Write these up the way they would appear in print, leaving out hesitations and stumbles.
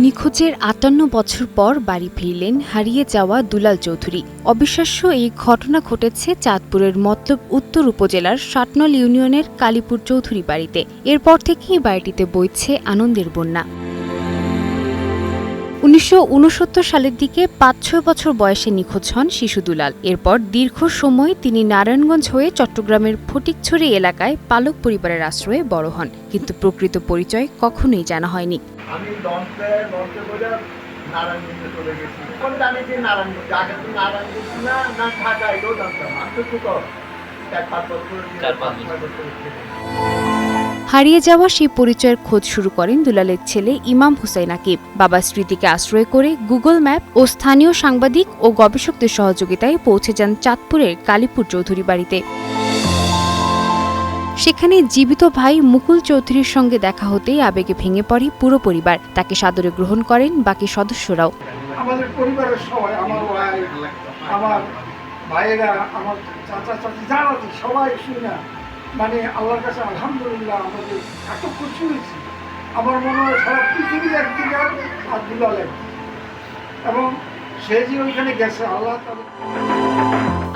নিখোঁজের ৫৮ বছর পর বাড়ি ফিরলেন হারিয়ে যাওয়া দুলাল চৌধুরী। অবিশ্বাস্য এই ঘটনা ঘটেছে চাঁদপুরের মতলব উত্তর উপজেলার সাতনল ইউনিয়নের কালীপুর চৌধুরী বাড়িতে। এরপর থেকেই বাড়িটিতে বইছে আনন্দের বন্যা। ১৯৬৯ সালের দিকে ৫-৬ বছর বয়সে নিখোঁজ হন শিশু দুলাল। এরপর দীর্ঘ সময় তিনি নারায়ণগঞ্জ হয়ে চট্টগ্রামের ফটিকছড়ি এলাকায় পালক পরিবারের আশ্রয়ে বড় হন, কিন্তু প্রকৃত পরিচয় কখনোই জানা হয়নি। আমি লঞ্চে করে নারায়ণগঞ্জে চলে গেছি। কোন জানি যে নারায়ণগঞ্জ, আগে তো নারায়ণগঞ্জ না ঢাকা এটাও জানতাম। আমি তো ৪-৫ বছর হারিয়ে যাওয়া সেই পরিচয়ের খোঁজ শুরু করেন দুলালের ছেলে ইমাম হুসাইন আকিব। বাবার স্মৃতিকে আশ্রয় করে গুগল ম্যাপ ও স্থানীয় সাংবাদিক ও গবেষকদের সহযোগিতায় পৌঁছে যান চাঁদপুরের কালীপুর চৌধুরী বাড়িতে। সেখানে জীবিত ভাই মুকুল চৌধুরীর সঙ্গে দেখা হতেই আবেগে ভেঙে পড়ে পুরো পরিবার। তাকে সাদরে গ্রহণ করেন বাকি সদস্যরাও। আমাদের পরিবারের সবাই, আমার ভাই, আমার ভাইয়েরা, আমার চাচা চাচি যারা আছে সবাই শুনে মানে আল্লাহর কাছে আলহামদুলিল্লাহ আমাদের এত খুশি হয়েছি। আমার মনে হয় সারা পৃথিবীর একদিকে আর দুলাল একদিকে, এবং সে যে ওইখানে গেছে আল্লাহ।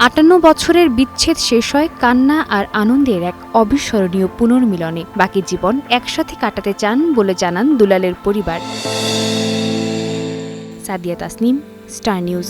৫৮ বছরের বিচ্ছেদ শেষ হয় কান্না আর আনন্দের এক অবিস্মরণীয় পুনর্মিলনে। বাকি জীবন একসাথে কাটাতে চান বলে জানান দুলালের পরিবার। Sadia Tasnim, star news.